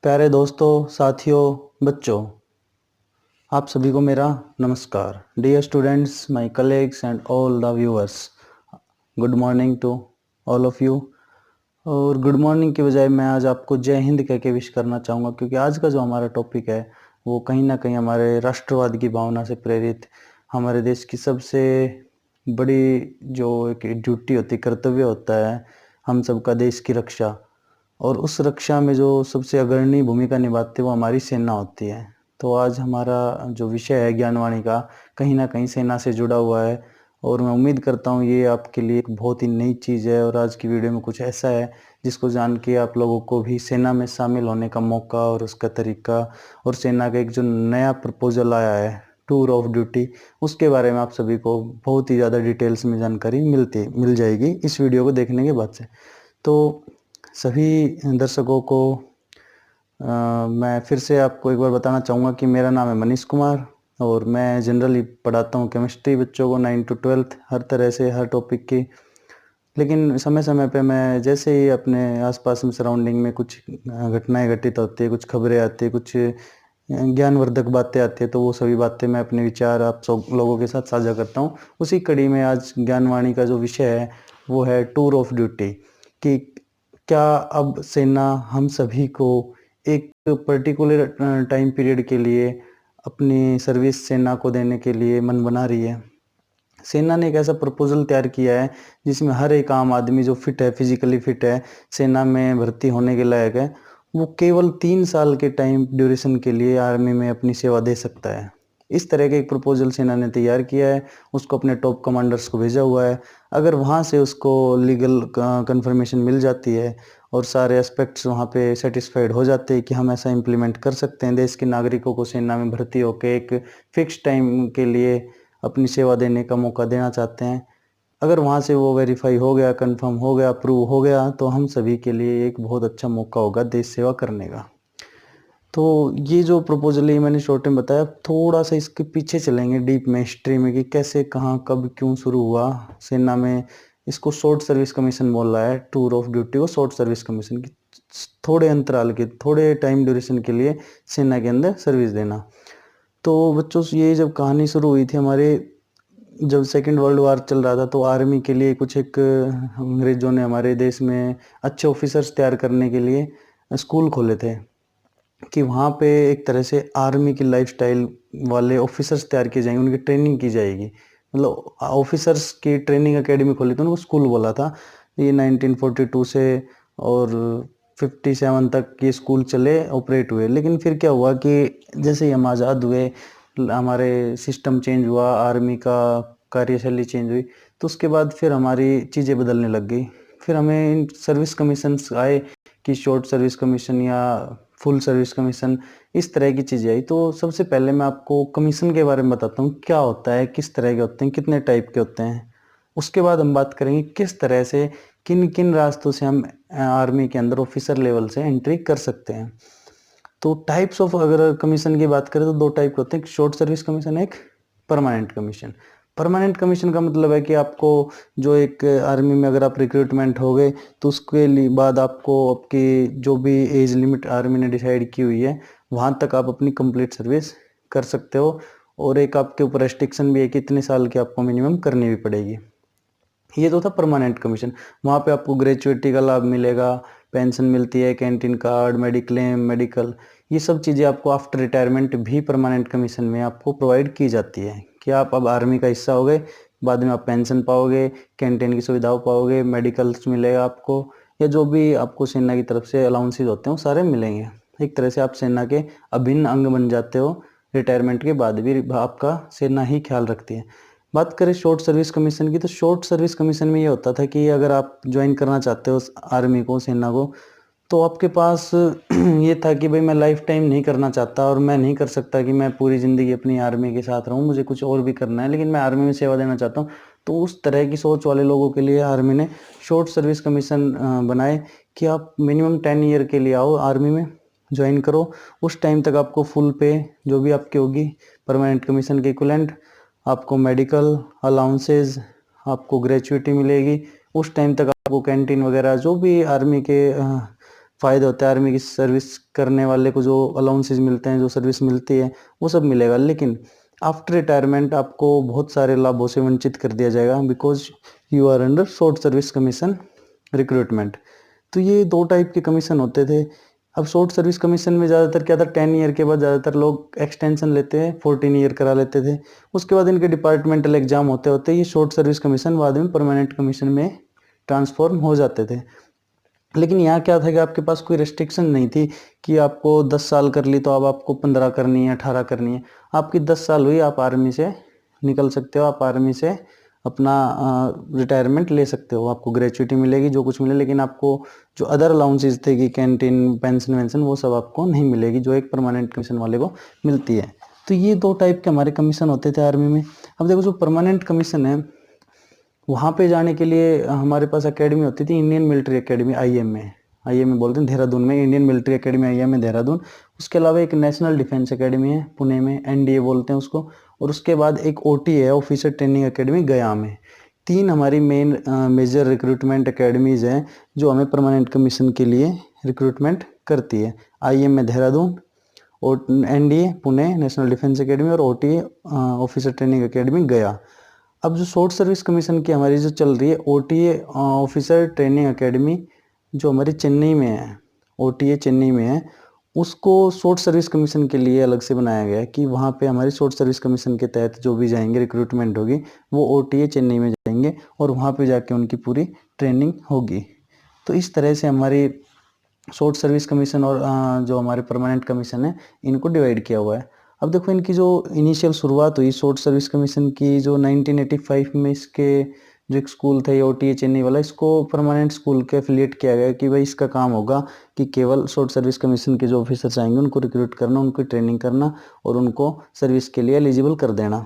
प्यारे दोस्तों, साथियों, बच्चों, आप सभी को मेरा नमस्कार। Dear students, my colleagues and all the viewers, good morning to all of you. और गुड मॉर्निंग की बजाय मैं आज आपको जय हिंद कह के विश करना चाहूँगा, क्योंकि आज का जो हमारा टॉपिक है वो कहीं ना कहीं हमारे राष्ट्रवाद की भावना से प्रेरित हमारे देश की सबसे बड़ी जो एक ड्यूटी होती, कर्तव्य होता है हम सबका, देश की रक्षा। और उस रक्षा में जो सबसे अग्रणी भूमिका निभाती है वो हमारी सेना होती है। तो आज हमारा जो विषय है ज्ञानवाणी का, कहीं ना कहीं सेना से जुड़ा हुआ है। और मैं उम्मीद करता हूँ ये आपके लिए एक बहुत ही नई चीज़ है, और आज की वीडियो में कुछ ऐसा है जिसको जान के आप लोगों को भी सेना में शामिल होने का मौका और उसका तरीका, और सेना का एक जो नया प्रपोजल आया है टूर ऑफ ड्यूटी, उसके बारे में आप सभी को बहुत ही ज़्यादा डिटेल्स में जानकारी मिल जाएगी इस वीडियो को देखने के बाद से। तो सभी दर्शकों को मैं फिर से आपको एक बार बताना चाहूँगा कि मेरा नाम है मनीष कुमार, और मैं जनरली पढ़ाता हूँ केमिस्ट्री बच्चों को 9 to 12 हर तरह से, हर टॉपिक की। लेकिन समय समय पे मैं जैसे ही अपने आसपास में सराउंडिंग में कुछ घटनाएं घटित होती है, कुछ खबरें आती है, कुछ ज्ञानवर्धक बातें आती है, तो वो सभी बातें मैं अपने विचार आप सब लोगों के साथ साझा करता हूँ। उसी कड़ी में आज ज्ञानवाणी का जो विषय है वो है टूर ऑफ ड्यूटी, कि क्या अब सेना हम सभी को एक पर्टिकुलर टाइम पीरियड के लिए अपनी सर्विस सेना को देने के लिए मन बना रही है। सेना ने एक ऐसा प्रपोजल तैयार किया है जिसमें हर एक आम आदमी जो फिट है, फिजिकली फिट है, सेना में भर्ती होने के लायक है, वो केवल 3 साल के टाइम ड्यूरेशन के लिए आर्मी में अपनी सेवा दे सकता है। इस तरह का एक प्रपोजल सेना ने तैयार किया है, उसको अपने टॉप कमांडर्स को भेजा हुआ है। अगर वहाँ से उसको लीगल कंफर्मेशन मिल जाती है और सारे एस्पेक्ट्स वहाँ पे सेटिस्फाइड हो जाते हैं कि हम ऐसा इम्प्लीमेंट कर सकते हैं, देश के नागरिकों को सेना में भर्ती होकर एक फिक्स टाइम के लिए अपनी सेवा देने का मौका देना चाहते हैं, अगर वहाँ से वो वेरीफाई हो गया, कंफर्म हो गया, अप्रूव हो गया, तो हम सभी के लिए एक बहुत अच्छा मौका होगा देश सेवा करने का। तो ये जो प्रपोजल है मैंने शॉर्ट में बताया, थोड़ा सा इसके पीछे चलेंगे डीप में, हिस्ट्री में, कि कैसे, कहाँ, कब, क्यों शुरू हुआ सेना में। इसको शॉर्ट सर्विस कमीशन बोल रहा है, टूर ऑफ ड्यूटी को शॉर्ट सर्विस कमीशन की, थोड़े अंतराल के, थोड़े टाइम ड्यूरेशन के लिए सेना के अंदर सर्विस देना। तो बच्चों, ये जब कहानी शुरू हुई थी हमारे, जब सेकेंड वर्ल्ड वार चल रहा था, तो आर्मी के लिए कुछ एक अंग्रेजों ने हमारे देश में अच्छे ऑफिसर्स तैयार करने के लिए स्कूल खोले थे, कि वहाँ पे एक तरह से आर्मी की लाइफस्टाइल वाले ऑफिसर्स तैयार किए जाएंगे, उनकी ट्रेनिंग की जाएगी। मतलब ऑफिसर्स की ट्रेनिंग एकेडमी खोली थी, उनको स्कूल बोला था। ये 1942 से और 57 तक ये स्कूल चले, ऑपरेट हुए। लेकिन फिर क्या हुआ कि जैसे ही हम आज़ाद हुए, हमारे सिस्टम चेंज हुआ, आर्मी का कार्यशैली चेंज हुई, तो उसके बाद फिर हमारी चीज़ें बदलने लग गई। फिर हमें इन सर्विस कमीशंस आए, कि शॉर्ट सर्विस कमीशन या फुल सर्विस कमीशन, इस तरह की चीज़ें आई। तो सबसे पहले मैं आपको कमीशन के बारे में बताता हूँ, क्या होता है, किस तरह के होते हैं, कितने टाइप के होते हैं। उसके बाद हम बात करेंगे किस तरह से, किन किन रास्तों से हम आर्मी के अंदर ऑफिसर लेवल से एंट्री कर सकते हैं। तो टाइप्स ऑफ, अगर कमीशन की बात करें तो 2 टाइप के होते हैं, शॉर्ट सर्विस कमीशन, एक परमानेंट कमीशन। परमानेंट कमीशन का मतलब है कि आपको जो एक आर्मी में अगर आप रिक्रूटमेंट हो गए, तो उसके लिए बाद आपको आपकी जो भी एज लिमिट आर्मी ने डिसाइड की हुई है, वहाँ तक आप अपनी कंप्लीट सर्विस कर सकते हो। और एक आपके ऊपर रेस्ट्रिक्शन भी है कि इतने साल की आपको मिनिमम करनी भी पड़ेगी। ये तो था परमानेंट कमीशन। वहाँ पे आपको ग्रेचुइटी का लाभ मिलेगा, पेंशन मिलती है, कैंटीन कार्ड, मेडिक्लेम, मेडिकल, ये सब चीज़ें आपको आफ्टर रिटायरमेंट भी परमानेंट कमीशन में आपको प्रोवाइड की जाती है, कि आप अब आर्मी का हिस्सा हो गए, बाद में आप पेंशन पाओगे, कैंटीन की सुविधाओं पाओगे, मेडिकल्स मिलेगा आपको, या जो भी आपको सेना की तरफ से अलाउंसेज होते हैं वो सारे मिलेंगे। एक तरह से आप सेना के अभिन्न अंग बन जाते हो। रिटायरमेंट के बाद भी आपका सेना ही ख्याल रखती है। बात करें शॉर्ट सर्विस कमीशन की, तो शॉर्ट सर्विस कमीशन में ये होता था कि अगर आप ज्वाइन करना चाहते हो आर्मी को, सेना को, तो आपके पास ये था कि भाई मैं लाइफ टाइम नहीं करना चाहता, और मैं नहीं कर सकता कि मैं पूरी ज़िंदगी अपनी आर्मी के साथ रहूं, मुझे कुछ और भी करना है, लेकिन मैं आर्मी में सेवा देना चाहता हूं। तो उस तरह की सोच वाले लोगों के लिए आर्मी ने शॉर्ट सर्विस कमीशन बनाए, कि आप मिनिमम 10 ईयर के लिए आओ आर्मी में, ज्वाइन करो। उस टाइम तक आपको फुल पे जो भी आपकी होगी परमानेंट कमीशन के इक्विवेलेंट, आपको मेडिकल अलाउंसेज, आपको ग्रेचुइटी मिलेगी। उस टाइम तक आपको कैंटीन वगैरह जो भी आर्मी के फ़ायदे होते हैं, आर्मी की सर्विस करने वाले को जो अलाउंसेस मिलते हैं, जो सर्विस मिलती है, वो सब मिलेगा। लेकिन आफ्टर रिटायरमेंट आपको बहुत सारे लाभों से वंचित कर दिया जाएगा, because you are under short service commission recruitment. तो ये 2 टाइप के कमीशन होते थे। अब शॉर्ट सर्विस कमीशन में ज़्यादातर क्या था, 10 ईयर के बाद ज़्यादातर लोग एक्सटेंशन लेते हैं, 14 ईयर करा लेते थे। उसके बाद इनके डिपार्टमेंटल एग्जाम होते होते ये शॉर्ट सर्विस कमीशन बाद में परमानेंट कमीशन में ट्रांसफॉर्म हो जाते थे। लेकिन यहाँ क्या था कि आपके पास कोई रेस्ट्रिक्शन नहीं थी कि आपको 10 साल कर ली तो अब आपको 15 करनी है, 18 करनी है। आपकी 10 साल हुई, आप आर्मी से निकल सकते हो, आप आर्मी से अपना रिटायरमेंट ले सकते हो, आपको ग्रेचुइटी मिलेगी, जो कुछ मिले। लेकिन आपको जो अदर अलाउंसेस थे कि कैंटीन, पेंशन वेंशन, वो सब आपको नहीं मिलेगी, जो एक परमानेंट कमीशन वाले को मिलती है। तो ये 2 टाइप के हमारे कमीशन होते थे आर्मी में। अब देखो, जो परमानेंट कमीशन है, वहाँ पे जाने के लिए हमारे पास एकेडमी होती थी, इंडियन मिलिट्री एकेडमी, आईएमए बोलते हैं देहरादून में, Indian military academy IMA Dehradun. उसके अलावा एक नेशनल डिफेंस एकेडमी है पुणे में, एनडीए बोलते हैं उसको। और उसके बाद एक ओटी है, ऑफिसर ट्रेनिंग एकेडमी, गया में। 3 हमारी मेन मेजर रिक्रूटमेंट एकेडमीज हैं जो हमें परमानेंट कमीशन के लिए रिक्रूटमेंट करती है। आईएमए देहरादून, और NDA Pune national defence academy, और ओटीए ऑफिसर ट्रेनिंग एकेडमी गया। अब जो शॉर्ट सर्विस कमीशन की हमारी जो चल रही है, ओटीए ऑफिसर ट्रेनिंग एकेडमी, जो हमारी चेन्नई में है, ओटीए चेन्नई में है, उसको शॉर्ट सर्विस कमीशन के लिए अलग से बनाया गया है कि वहाँ पे हमारी शॉर्ट सर्विस कमीशन के तहत जो भी जाएंगे, रिक्रूटमेंट होगी, वो ओटीए चेन्नई में जाएंगे और वहाँ पे जाके उनकी पूरी ट्रेनिंग होगी। तो इस तरह से हमारी शॉर्ट सर्विस कमीशन और जो हमारे परमानेंट कमीशन है, इनको डिवाइड किया हुआ है। अब देखो, इनकी जो इनिशियल शुरुआत हुई शॉर्ट सर्विस कमीशन की, जो 1985 में इसके जो एक स्कूल था, ओटीए चेन्नई वाला, इसको परमानेंट स्कूल के एफिलिएट किया गया कि भाई इसका काम होगा कि केवल शॉर्ट सर्विस कमीशन के जो ऑफिसर्स आएंगे उनको रिक्रूट करना, उनको ट्रेनिंग करना और उनको सर्विस के लिए एलिजिबल कर देना।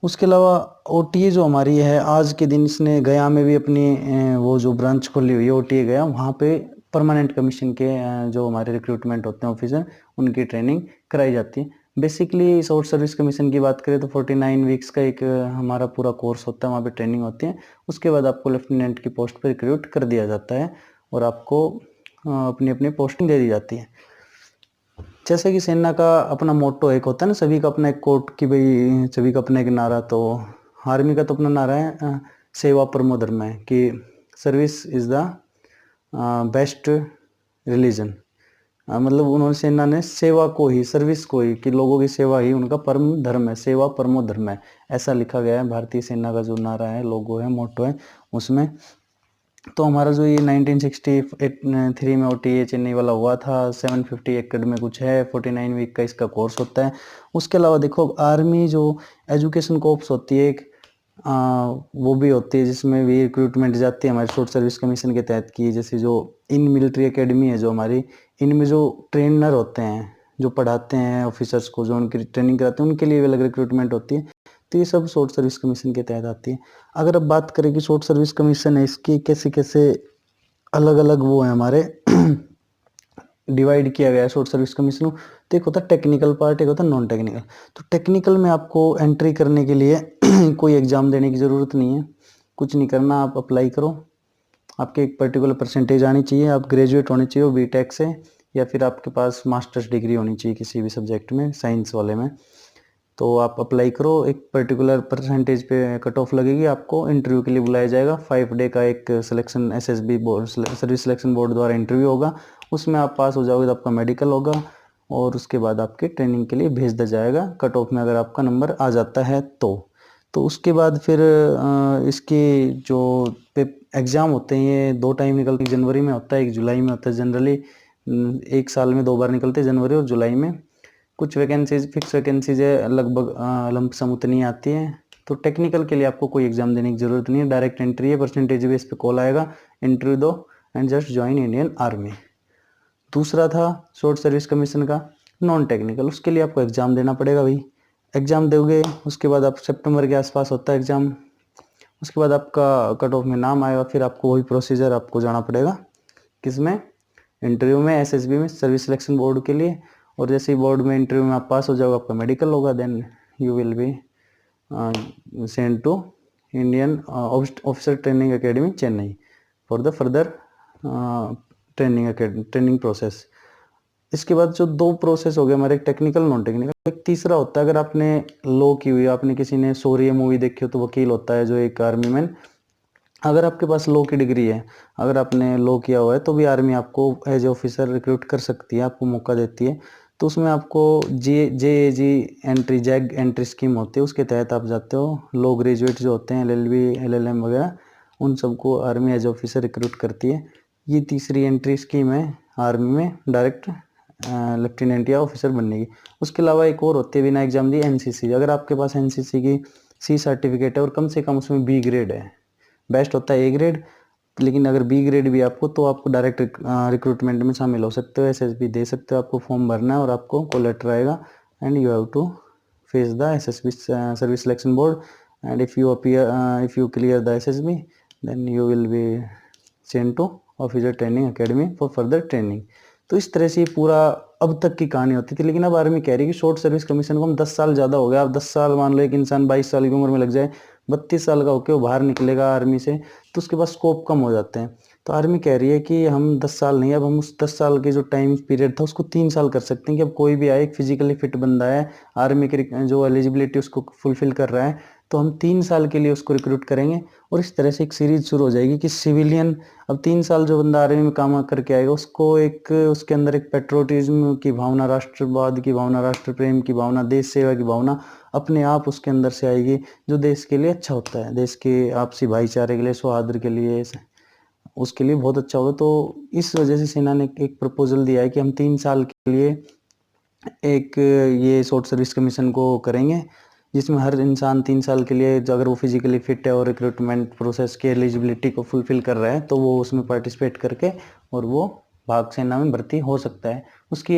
उसके अलावा ओटीए जो हमारी है, आज के दिन इसने गया में भी अपनी वो जो ब्रांच खोली हुई है ओटीए गया, वहाँ पे परमानेंट कमीशन के जो हमारे रिक्रूटमेंट होते हैं ऑफिसर, उनकी ट्रेनिंग कराई जाती है। बेसिकली शॉर्ट सर्विस कमीशन की बात करें तो 49 वीक्स का एक हमारा पूरा कोर्स होता है, वहाँ पे ट्रेनिंग होती है। उसके बाद आपको लेफ्टिनेंट की पोस्ट पर रिक्रूट कर दिया जाता है और आपको अपनी अपनी पोस्टिंग दे दी जाती है। जैसे कि सेना का अपना मोटो एक होता है ना, सभी का अपना एक कोट, कि भाई सभी का अपना एक नारा, तो आर्मी का तो अपना नारा है सेवा परमो धर्म है, कि service is the best religion. मतलब उन्होंने, सेना ने सेवा को ही, सर्विस को ही, कि लोगों की सेवा ही उनका परम धर्म है, सेवा परमो धर्म है, ऐसा लिखा गया है भारतीय सेना का जो नारा है, लोगो है, मोटो है उसमें। तो हमारा जो ये 1963 में ओटीए चेन्नई वाला हुआ था, 750 एकड़ में कुछ है, 49 वीक का इसका कोर्स होता है। उसके अलावा देखो, आर्मी जो एजुकेशन कोर्स होती है एक, वो भी होती है जिसमें भी रिक्रूटमेंट जाती है हमारे शॉर्ट सर्विस कमीशन के तहत की। जैसे जो इन मिलिट्री एकेडमी है जो हमारी, इनमें जो ट्रेनर होते हैं, जो पढ़ाते हैं ऑफिसर्स को, जो उनकी ट्रेनिंग कराते हैं, उनके लिए भी अलग रिक्रूटमेंट होती है। तो ये सब शॉर्ट सर्विस कमीशन के तहत आती है। अगर अब बात करें कि शॉर्ट सर्विस कमीशन है, इसकी कैसे कैसे अलग अलग वो है हमारे डिवाइड किया गया है शॉर्ट सर्विस कमीशन को। तो एक होता है टेक्निकल पार्ट, एक होता है नॉन टेक्निकल। तो टेक्निकल में आपको एंट्री करने के लिए कोई एग्ज़ाम देने की ज़रूरत नहीं है, कुछ नहीं करना, आप अप्लाई करो। आपके एक पर्टिकुलर परसेंटेज आनी चाहिए, आप ग्रेजुएट होने चाहिए बीटेक से, या फिर आपके पास मास्टर्स डिग्री होनी चाहिए किसी भी सब्जेक्ट में, साइंस वाले में। तो आप अप्लाई करो, एक पर्टिकुलर परसेंटेज पे कट ऑफ लगेगी, आपको इंटरव्यू के लिए बुलाया जाएगा। 5 डे का एक selection, SSB board, service selection board द्वारा इंटरव्यू होगा। उसमें आप पास हो जाओगे तो आपका मेडिकल होगा और उसके बाद आपके ट्रेनिंग के लिए भेज दिया जाएगा, कट ऑफ में अगर आपका नंबर आ जाता है तो उसके बाद फिर इसके जो एग्ज़ाम होते हैं, ये 2 टाइम निकलते हैं, जनवरी में होता है, एक जुलाई में होता है। जनरली एक साल में 2 बार निकलते हैं, जनवरी और जुलाई में। कुछ वैकेंसीज, फिक्स वैकेंसीज है, लगभग लमसम उतनी आती है। तो टेक्निकल के लिए आपको कोई एग्जाम देने की ज़रूरत नहीं है, डायरेक्ट एंट्री है, परसेंटेज बेस पे कॉल आएगा, इंटरव्यू दो and just join Indian army. दूसरा था शॉर्ट सर्विस कमीशन का नॉन टेक्निकल, उसके लिए आपको एग्ज़ाम देना पड़ेगा भाई। एग्ज़ाम दोगे, उसके बाद आप सितंबर के आसपास होता है एग्ज़ाम, उसके बाद आपका कट ऑफ में नाम आएगा, फिर आपको वही प्रोसीजर आपको जाना पड़ेगा, किसमें, इंटरव्यू में, एसएसबी में, सर्विस सिलेक्शन बोर्ड के लिए। और जैसे ही बोर्ड में इंटरव्यू में आप पास हो जाओगे, आपका मेडिकल होगा, then you will be send to Indian officer training academy Chennai for the further training process. इसके बाद जो 2 प्रोसेस हो गए हमारे, एक टेक्निकल नॉन टेक्निकल, एक तीसरा होता है अगर आपने लॉ की हुई, आपने किसी ने शौर्य मूवी देखी हो तो वकील होता है जो एक आर्मी मैन। अगर आपके पास लॉ की डिग्री है, अगर आपने लॉ किया हुआ है तो भी आर्मी आपको एज ए ऑफिसर रिक्रूट कर सकती है, आपको मौका देती है। तो उसमें आपको JAG entry, zag entry scheme होती है, उसके तहत आप जाते हो। लॉ ग्रेजुएट जो होते हैं LLB LLM वगैरह, उन सबको आर्मी एज ऑफिसर रिक्रूट करती है। ये तीसरी एंट्री स्कीम है आर्मी में डायरेक्ट लेफ्टिनेंट या ऑफिसर बनने की। उसके अलावा एक और होती है बिना एग्जाम दी, NCC। अगर आपके पास NCC की C सर्टिफिकेट है और कम से कम उसमें B ग्रेड है, बेस्ट होता है A ग्रेड, लेकिन अगर B ग्रेड भी आपको, तो आपको डायरेक्ट रिक्रूटमेंट में शामिल हो सकते हो, SSB दे सकते हो। आपको फॉर्म भरना है और आपको कॉल लेटर आएगा and you have to face the SSB service selection board and if you clear the SSB then you will be sent to officer training academy for further training. तो इस तरह से पूरा अब तक की कहानी होती थी। लेकिन अब आर्मी कह रही है कि शॉर्ट सर्विस कमीशन को हम 10 साल ज़्यादा हो गया। अब 10 साल, मान लो एक इंसान 22 साल की उम्र में लग जाए, 32 साल का होकर वो बाहर निकलेगा आर्मी से, तो उसके पास स्कोप कम हो जाते हैं। तो आर्मी कह रही है कि हम 10 साल नहीं, अब हम उस 10 साल के जो टाइम पीरियड था उसको 3 साल कर सकते हैं। कि अब कोई भी आए, एक फिजिकली फिट बंदा है, आर्मी की जो एलिजिबिलिटी उसको फुलफिल कर रहा है, तो हम 3 साल के लिए उसको रिक्रूट करेंगे। और इस तरह से एक सीरीज शुरू हो जाएगी कि सिविलियन, अब 3 साल जो बंदा आर्मी में काम करके आएगा उसको एक, उसके अंदर एक पेट्रोटिज्म की भावना, राष्ट्रवाद की भावना, राष्ट्र प्रेम की भावना, देश सेवा की भावना अपने आप उसके अंदर से आएगी, जो देश के लिए अच्छा होता है, देश के आपसी भाईचारे के लिए, सौहार्द के लिए, उसके लिए बहुत अच्छा होगा। तो इस वजह से सेना ने एक प्रपोजल दिया है कि हम 3 साल के लिए एक ये शॉर्ट सर्विस कमीशन को करेंगे, जिसमें हर इंसान 3 साल के लिए, अगर वो फिजिकली फिट है और रिक्रूटमेंट प्रोसेस के एलिजिबिलिटी को फुलफिल कर रहा है, तो वो उसमें पार्टिसिपेट करके और वो भाग सेना में भर्ती हो सकता है। उसकी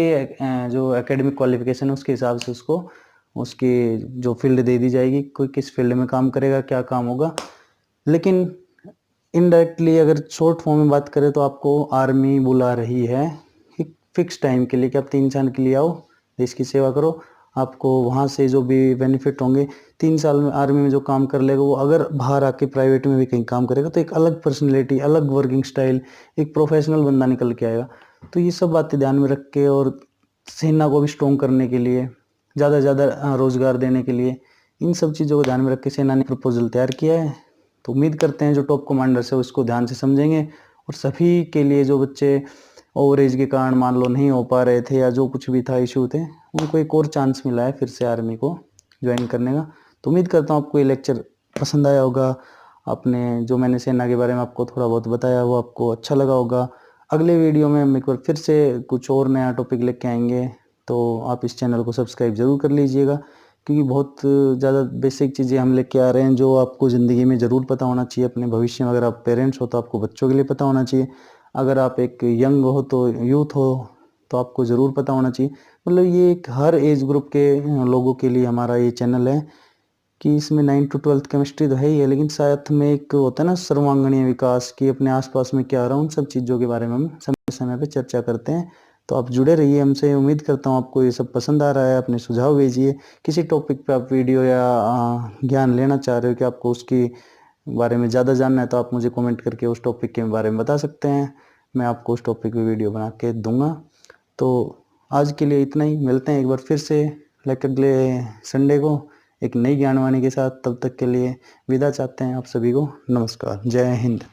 जो एकेडमिक क्वालिफिकेशन है उसके हिसाब से उसको उसकी जो फील्ड दे दी जाएगी, कोई किस फील्ड में काम करेगा, क्या काम होगा। लेकिन इनडायरेक्टली अगर शॉर्ट फॉर्म में बात करें तो आपको आर्मी बुला रही है एक फिक्स टाइम के लिए कि आप 3 साल के लिए आओ, देश की सेवा करो। आपको वहाँ से जो भी बेनिफिट होंगे, 3 साल में आर्मी में जो काम कर लेगा वो अगर बाहर आके प्राइवेट में भी कहीं काम करेगा तो एक अलग पर्सनैलिटी, अलग वर्किंग स्टाइल, एक प्रोफेशनल बंदा निकल के आएगा। तो ये सब बातें ध्यान में रख के और सेना को भी स्ट्रॉन्ग करने के लिए, ज़्यादा से ज़्यादा रोजगार देने के लिए, इन सब चीज़ों को ध्यान में रख के सेना ने प्रपोजल तैयार किया है। तो उम्मीद करते हैं जो टॉप कमांडर्स है उसको ध्यान से समझेंगे और सभी के लिए, जो बच्चे ओवर एज के कारण मान लो नहीं हो पा रहे थे या जो कुछ भी था इशू थे, उनको एक और चांस मिला है फिर से आर्मी को ज्वाइन करने का। तो उम्मीद करता हूँ आपको ये लेक्चर पसंद आया होगा। आपने जो मैंने सेना के बारे में आपको थोड़ा बहुत बताया वो आपको अच्छा लगा होगा। अगले वीडियो में हम एक बार फिर से कुछ और नया टॉपिक लेके आएंगे, तो आप इस चैनल को सब्सक्राइब ज़रूर कर लीजिएगा, क्योंकि बहुत ज़्यादा बेसिक चीज़ें हम लेके आ रहे हैं जो आपको ज़िंदगी में ज़रूर पता होना चाहिए अपने भविष्य में। अगर आप पेरेंट्स हो तो आपको बच्चों के लिए पता होना चाहिए, अगर आप एक यंग हो तो यूथ हो तो आपको ज़रूर पता होना चाहिए। मतलब ये एक हर एज ग्रुप के लोगों के लिए हमारा ये चैनल है कि इसमें 9 to 12 केमिस्ट्री तो है ही है, लेकिन साथ में एक होता है ना सर्वांगीण विकास की, अपने आसपास में क्या हो रहा है, उन सब चीज़ों के बारे में हम समय समय पे चर्चा करते हैं। तो आप जुड़े रहिए हमसे। उम्मीद करता हूँ आपको ये सब पसंद आ रहा है। अपने सुझाव भेजिए, किसी टॉपिक पे आप वीडियो या ज्ञान लेना चाह रहे हो कि आपको उसकी बारे में ज़्यादा जानना है, तो आप मुझे कमेंट करके उस टॉपिक के बारे में बता सकते हैं। मैं आपको उस टॉपिक पे वीडियो बना के दूंगा। तो आज के लिए इतना ही, मिलते हैं एक बार फिर से अगले संडे को एक नई ज्ञानवाणी के साथ। तब तक के लिए विदा चाहते हैं आप सभी को। नमस्कार, जय हिंद।